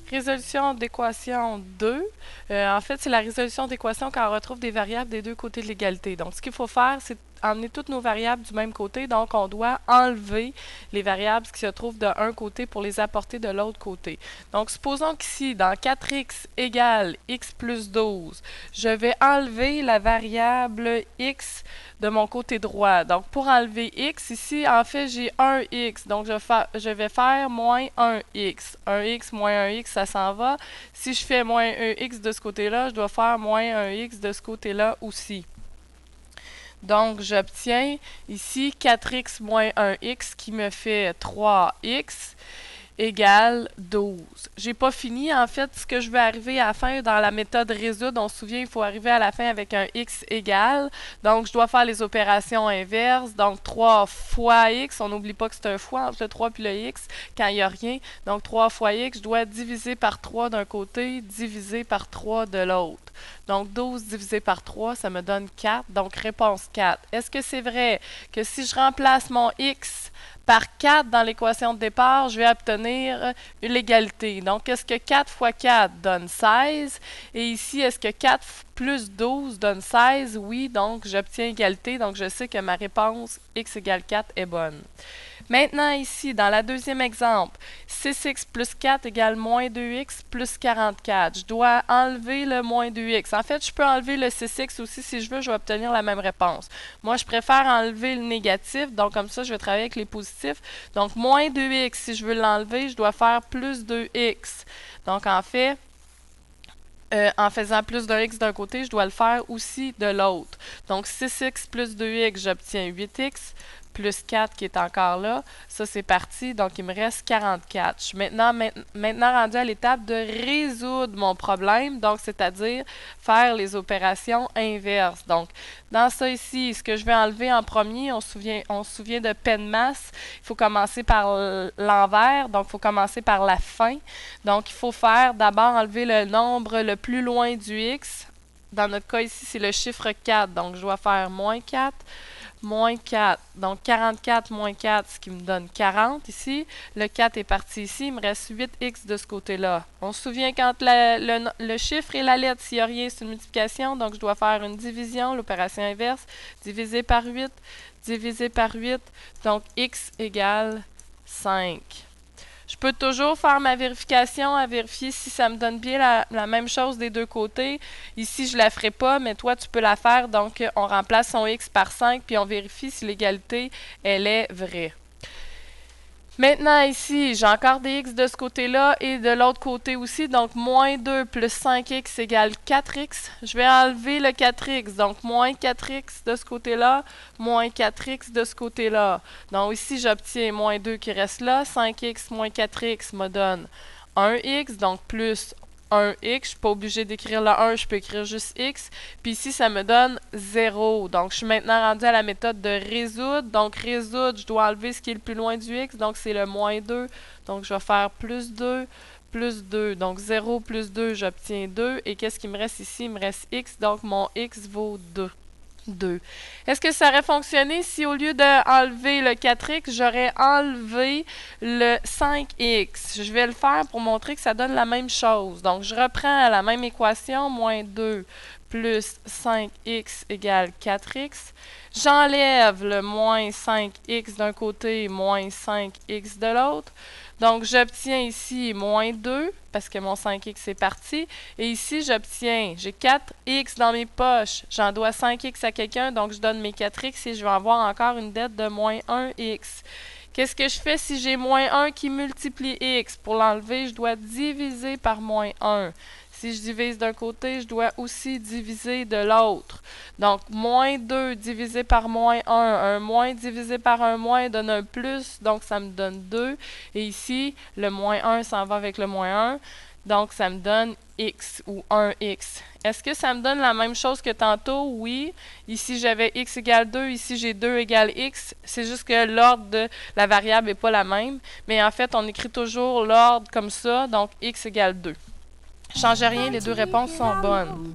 Résolution d'équation 2. En fait, c'est la résolution d'équation quand on retrouve des variables des deux côtés de l'égalité. Donc, ce qu'il faut faire, c'est emmener toutes nos variables du même côté. Donc, on doit enlever les variables qui se trouvent d'un côté pour les apporter de l'autre côté. Donc, supposons qu'ici, dans 4x égale x plus 12, je vais enlever la variable x de mon côté droit. Donc, pour enlever x, ici, en fait, j'ai 1x. Donc, je vais faire moins 1x. 1x moins 1x, ça s'en va. Si je fais moins 1x de ce côté-là, je dois faire moins 1x de ce côté-là aussi. Donc, j'obtiens ici 4x moins 1x qui me fait 3x égale 12. J'ai pas fini. En fait, ce que je veux arriver à la fin dans la méthode résoudre, on se souvient, il faut arriver à la fin avec un x égal. Donc, je dois faire les opérations inverses. Donc, 3 fois x, on n'oublie pas que c'est un fois entre le 3 et le x quand il n'y a rien. Donc, 3 fois x, je dois diviser par 3 d'un côté, diviser par 3 de l'autre. Donc, 12 divisé par 3, ça me donne 4. Donc, réponse 4. Est-ce que c'est vrai que si je remplace mon x par 4 dans l'équation de départ, je vais obtenir l'égalité. Donc, est-ce que 4 fois 4 donne 16? Et ici, est-ce que 4 plus 12 donne 16? Oui, donc j'obtiens égalité. Donc, je sais que ma réponse x égale 4 est bonne. Maintenant, ici, dans la deuxième exemple, 6x plus 4 égale moins 2x plus 44. Je dois enlever le moins 2x. En fait, je peux enlever le 6x aussi si je veux, je vais obtenir la même réponse. Moi, je préfère enlever le négatif, donc comme ça, je vais travailler avec les positifs. Donc, moins 2x, si je veux l'enlever, je dois faire plus 2x. Donc, en fait, en faisant plus d'un x d'un côté, je dois le faire aussi de l'autre. Donc, 6x plus 2x, j'obtiens 8x plus 4 qui est encore là. Ça, c'est parti. Donc, il me reste 44. Je suis maintenant rendu à l'étape de résoudre mon problème. Donc, c'est-à-dire faire les opérations inverses. Donc, dans ça ici, ce que je vais enlever en premier, on se souvient de peine masse. Il faut commencer par l'envers. Donc, il faut commencer par la fin. Donc, il faut faire d'abord enlever le nombre le plus loin du x. Dans notre cas ici, c'est le chiffre 4. Donc, je dois faire moins 4. Moins 4. Donc, 44 moins 4, ce qui me donne 40 ici. Le 4 est parti ici. Il me reste 8x de ce côté-là. On se souvient quand le chiffre et la lettre, s'il n'y a rien, c'est une multiplication. Donc, je dois faire une division, l'opération inverse. Diviser par 8. Diviser par 8. Donc, x égale 5. Je peux toujours faire ma vérification à vérifier si ça me donne bien la même chose des deux côtés. Ici, je ne la ferai pas, mais toi, tu peux la faire. Donc, on remplace son x par 5, puis on vérifie si l'égalité, elle est vraie. Maintenant, ici, j'ai encore des x de ce côté-là et de l'autre côté aussi. Donc, moins 2 plus 5x égale 4x. Je vais enlever le 4x. Donc, moins 4x de ce côté-là, moins 4x de ce côté-là. Donc, ici, j'obtiens moins 2 qui reste là. 5x moins 4x me donne 1x. Donc, plus 1x. Je ne suis pas obligée d'écrire le 1, je peux écrire juste x. Puis ici, ça me donne 0. Donc, je suis maintenant rendue à la méthode de résoudre. Donc, résoudre, je dois enlever ce qui est le plus loin du x. Donc, c'est le moins 2. Donc, je vais faire plus 2, plus 2. Donc, 0 plus 2, j'obtiens 2. Et qu'est-ce qui me reste ici? Il me reste x. Donc, mon x vaut 2. Est-ce que ça aurait fonctionné si au lieu d'enlever le 4x, j'aurais enlevé le 5x? Je vais le faire pour montrer que ça donne la même chose. Donc, je reprends la même équation, moins 2 plus 5x égale 4x. J'enlève le moins 5x d'un côté, moins 5x de l'autre. Donc, j'obtiens ici moins 2, parce que mon 5x est parti. Et ici, j'obtiens, j'ai 4x dans mes poches. J'en dois 5x à quelqu'un, donc je donne mes 4x et je vais avoir encore une dette de moins 1x. Qu'est-ce que je fais si j'ai moins 1 qui multiplie x? Pour l'enlever, je dois diviser par moins 1. Si je divise d'un côté, je dois aussi diviser de l'autre. Donc, moins 2 divisé par moins 1. Un moins divisé par un moins donne un plus, donc ça me donne 2. Et ici, le moins 1 s'en va avec le moins 1. Donc, ça me donne x ou 1x. Est-ce que ça me donne la même chose que tantôt? Oui. Ici, j'avais x égale 2. Ici, j'ai 2 égale x. C'est juste que l'ordre de la variable n'est pas la même. Mais en fait, on écrit toujours l'ordre comme ça. Donc, x égale 2. Change rien, les deux réponses sont bonnes.